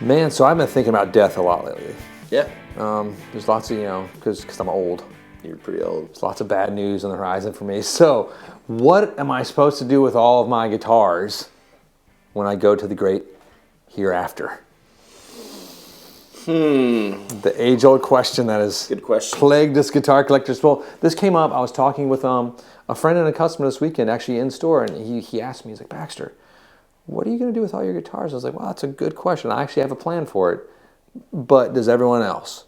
Man, so I've been thinking about death a lot lately. Yeah. There's lots of, because I'm old. You're pretty old. There's lots of bad news on the horizon for me. So what am I supposed to do with all of my guitars when I go to the great hereafter? The age-old question that has Good question. plagued us guitar collectors. Well, this came up. I was talking with a friend and a customer this weekend, actually in store, and he asked me, he's like, Baxter, what are you going to do with all your guitars? I was like, well, that's a good question. I actually have a plan for it, but does everyone else?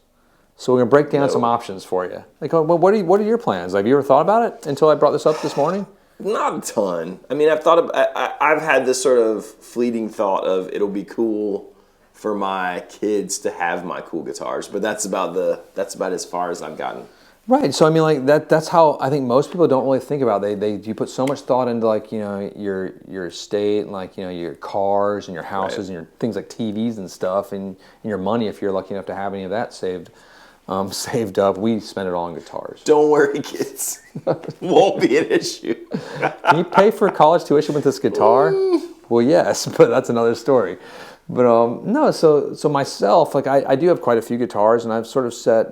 So we're going to break down some options for you. Like, well, what are your plans? Have you ever thought about it until I brought this up this morning? Not a ton. I mean, I've had this sort of fleeting thought of it'll be cool for my kids to have my cool guitars, but that's about as far as I've gotten. Right. So I mean, like that's how I think most people don't really think about it. You put so much thought into like, your estate and like, your cars and your houses and your things like TVs and stuff and your money if you're lucky enough to have any of that saved up. We spend it all on guitars. Don't worry, kids. Won't be an issue. Can you pay for college tuition with this guitar? Well, yes, but that's another story. But no, so myself, like I do have quite a few guitars, and I've sort of set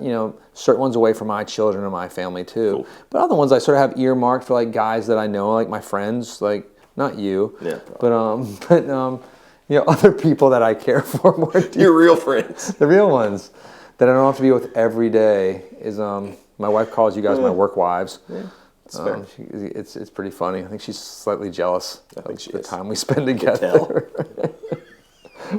certain ones away for my children and my family too. Cool. But other ones I sort of have earmarked for like guys that I know, like my friends, like not you, but other people that I care for more. Your real friends, the real ones that I don't have to be with every day is my wife calls you guys my work wives. Yeah. It's pretty funny. I think she's slightly jealous of the time we spend together.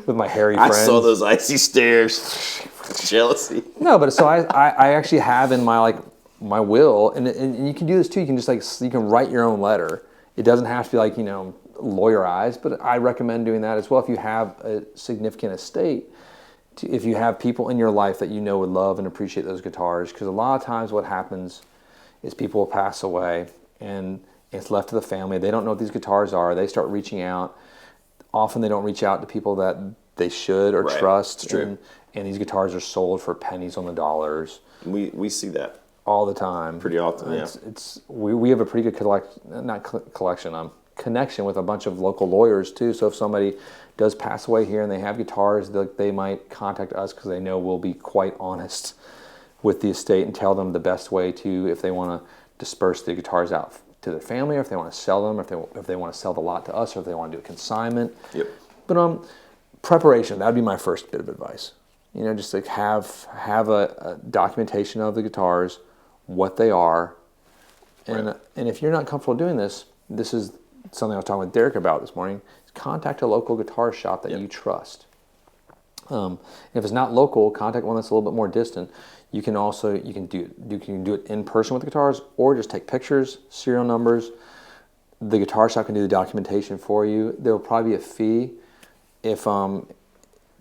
With my hairy friends. I saw those icy stares. Jealousy. No, but so I actually have in my will, and you can do this too. You can just you can write your own letter. It doesn't have to be like lawyerized, but I recommend doing that as well if you have a significant estate. If you have people in your life that would love and appreciate those guitars, because a lot of times what happens is people will pass away and it's left to the family. They don't know what these guitars are. They start reaching out. Often they don't reach out to people that they should or trust. It's true. And these guitars are sold for pennies on the dollars. We see that all the time. Pretty often, yeah. We have a pretty good connection with a bunch of local lawyers too. So if somebody does pass away here and they have guitars, they might contact us because they know we'll be quite honest with the estate and tell them the best way to, if they want to disperse the guitars out to their family, or if they want to sell them, or if they want to sell the lot to us, or if they want to do a consignment. Yep. But preparation, that would be my first bit of advice. Just like have a documentation of the guitars, what they are, and if you're not comfortable doing this is something I was talking with Derek about this morning. Is contact a local guitar shop that you trust. If it's not local, contact one that's a little bit more distant. You can do it in person with the guitars, or just take pictures, serial numbers. The guitar shop can do the documentation for you. There will probably be a fee if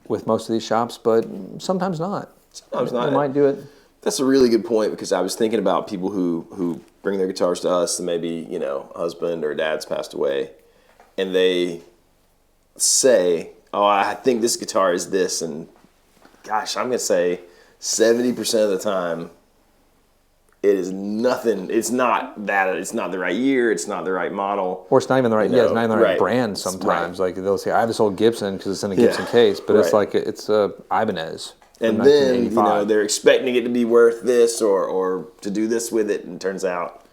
with most of these shops, but sometimes not. Sometimes not. They might do it. That's a really good point, because I was thinking about people who bring their guitars to us, and maybe a husband or dad's passed away, and they say, "Oh, I think this guitar is this," and gosh, I'm gonna say 70% of the time, it is nothing. It's not that. It's not the right year. It's not the right model. Or it's not even the right. It's not even the right brand. Sometimes, like they'll say, "I have this old Gibson because it's in a Gibson case," but it's like it's a Ibanez. And then they're expecting it to be worth this or to do this with it, and it turns out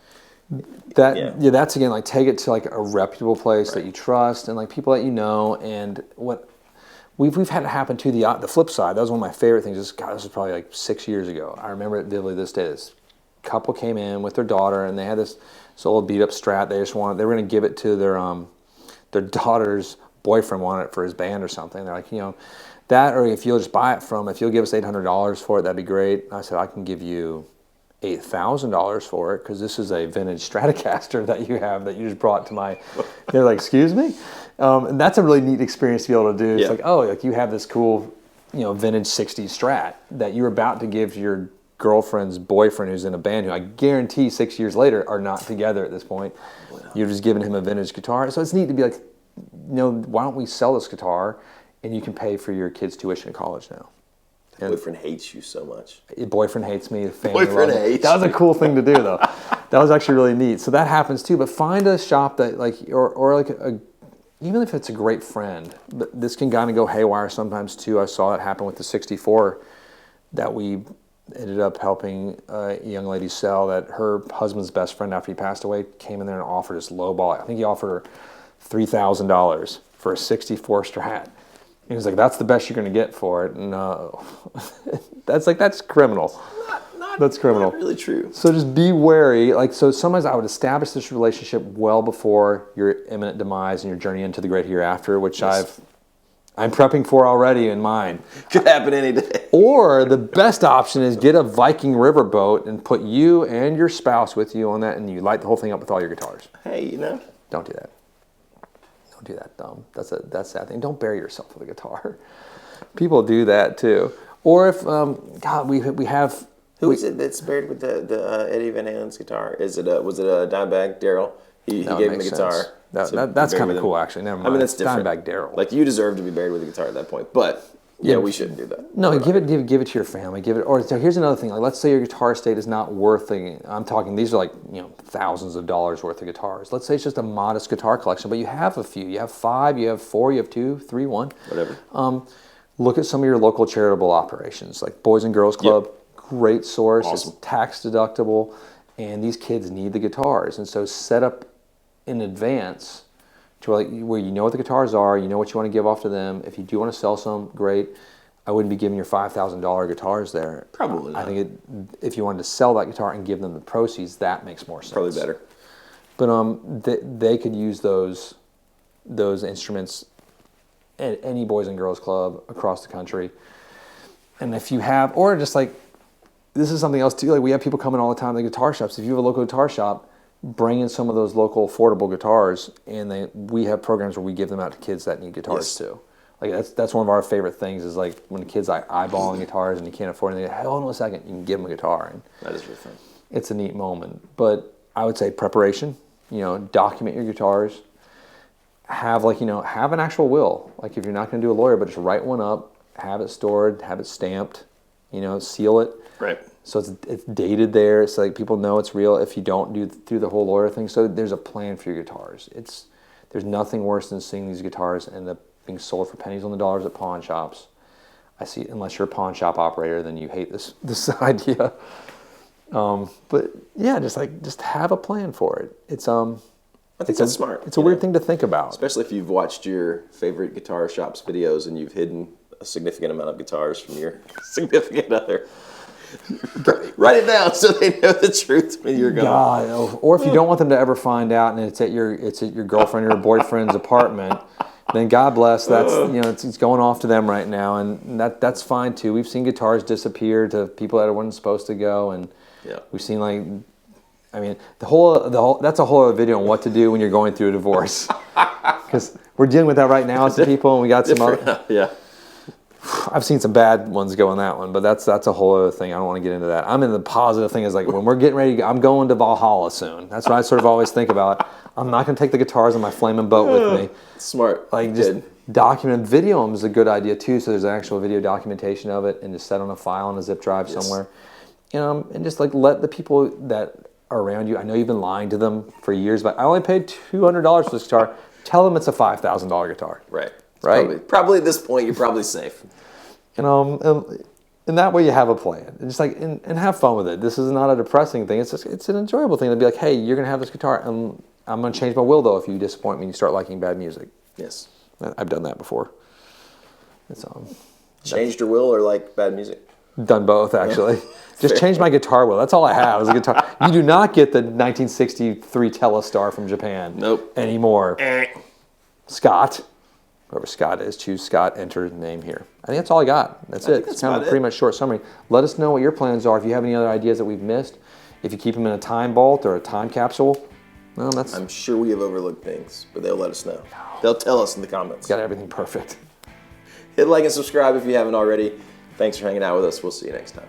that's again like take it to like a reputable place that you trust and like people that you know. And what we've had it happen too. The flip side, that was one of my favorite things. This was probably like 6 years ago. I remember it vividly this day. This couple came in with their daughter, and they had this old beat up Strat. They were going to give it to their daughter's boyfriend, wanted it for his band or something. They're like, that, or if you'll just buy it if you'll give us $800 for it, that'd be great. And I said, I can give you $8,000 for it because this is a vintage Stratocaster that you just brought to my. They're like, excuse me, and that's a really neat experience to be able to do. It's like, you have this cool, vintage '60s Strat that you're about to give to your girlfriend's boyfriend who's in a band who I guarantee 6 years later are not together at this point. Wow. You've just given him a vintage guitar, so it's neat to be like, why don't we sell this guitar? And you can pay for your kids' tuition in college now. Boyfriend hates you so much. Your boyfriend hates me. Boyfriend hates. That was a cool thing to do, though. That was actually really neat. So that happens too. But find a shop that or like even if it's a great friend, but this can kind of go haywire sometimes too. I saw it happen with the 64 that we ended up helping a young lady sell, that her husband's best friend after he passed away came in there and offered us lowball. I think he offered her $3,000 for a 64 Strat. He was like, that's the best you're going to get for it. No. that's criminal. That's criminal. Not really true. So just be wary. Like, so sometimes I would establish this relationship well before your imminent demise and your journey into the great hereafter, which I'm prepping for already in mind. Could happen any day. Or the best option is get a Viking riverboat and put you and your spouse with you on that, and you light the whole thing up with all your guitars. Hey, Don't do that. Don't do that. That's a sad thing. Don't bury yourself with a guitar. People do that too. Or if God, we have. Who is it that's buried with the Eddie Van Halen's guitar? Was it a Dimebag Darrell? He gave him the guitar. That's kind of cool, actually. Never mind. I mean, that's different. Dimebag Darrell. Like, you deserve to be buried with a guitar at that point, but yeah, we shouldn't do that. No, give it to your family. Or so here's another thing. Like, let's say your guitar estate is not worth. I'm talking. These are like thousands of dollars worth of guitars. Let's say it's just a modest guitar collection, but you have a few. You have 5. You have 4. You have 2, 3, 1. Whatever. Look at some of your local charitable operations, like Boys and Girls Club. Yep. Great source. Awesome. It's tax deductible, and these kids need the guitars, and so set up in advance to where you know what the guitars are, you know what you want to give off to them. If you do want to sell some, great. I wouldn't be giving your $5,000 guitars there. Probably not. I think if you wanted to sell that guitar and give them the proceeds, that makes more sense. Probably better. But they could use those instruments at any Boys and Girls Club across the country. And if you have, or just like, this is something else too, like we have people coming all the time to the guitar shops. If you have a local guitar shop, bring in some of those local affordable guitars, and we have programs where we give them out to kids that need guitars too. Like that's one of our favorite things is like when kids eyeballing guitars and you can't afford anything, hey, hold on a second, you can give them a guitar. And that is really fun. It's a neat moment. But I would say preparation, document your guitars. Have an actual will. Like if you're not going to do a lawyer, but just write one up, have it stored, have it stamped, seal it. Right. So it's dated there, so like people know it's real if you don't do the whole lawyer thing. So there's a plan for your guitars. There's nothing worse than seeing these guitars end up being sold for pennies on the dollars at pawn shops. I see, unless you're a pawn shop operator, then you hate this idea. But yeah, just have a plan for it. I think that's smart. It's a weird thing to think about. Especially if you've watched your favorite guitar shop's videos and you've hidden a significant amount of guitars from your significant other. Write it down so they know the truth when you're gone. God, or if you don't want them to ever find out, and it's at your girlfriend or your boyfriend's apartment, then God bless. That's it's going off to them right now, and that's fine too. We've seen guitars disappear to people that weren't supposed to go, and we've seen the whole that's a whole other video on what to do when you're going through a divorce, because we're dealing with that right now as people, and we got some other. I've seen some bad ones go on that one, but that's a whole other thing. I don't want to get into that. I'm in the positive thing is like when we're getting ready, I'm going to Valhalla soon. That's what I sort of always think about. I'm not going to take the guitars on my flaming boat with me. Smart. Like just document, video them is a good idea too. So there's an actual video documentation of it, and just set on a file on a zip drive somewhere. And just like let the people that are around you. I know you've been lying to them for years, but I only paid $200 for this guitar. Tell them it's a $5,000 guitar. Right. Probably at this point, you're probably safe. And that way you have a plan. And just and have fun with it. This is not a depressing thing. It's an enjoyable thing to be like, hey, you're going to have this guitar, and I'm going to change my will, though, if you disappoint me and you start liking bad music. Yes. I've done that before. Changed your will or like bad music? Done both, actually. Just change my guitar will. That's all I have is a guitar. You do not get the 1963 Telestar from Japan. Nope. Anymore. Scott. Whoever Scott is, choose Scott, enter his name here. I think that's all I got. That's it. It's kind of a pretty much short summary. Let us know what your plans are. If you have any other ideas that we've missed, if you keep them in a time vault or a time capsule, well, that's... I'm sure we have overlooked things, but they'll let us know. They'll tell us in the comments. Got everything perfect. Hit like and subscribe if you haven't already. Thanks for hanging out with us. We'll see you next time.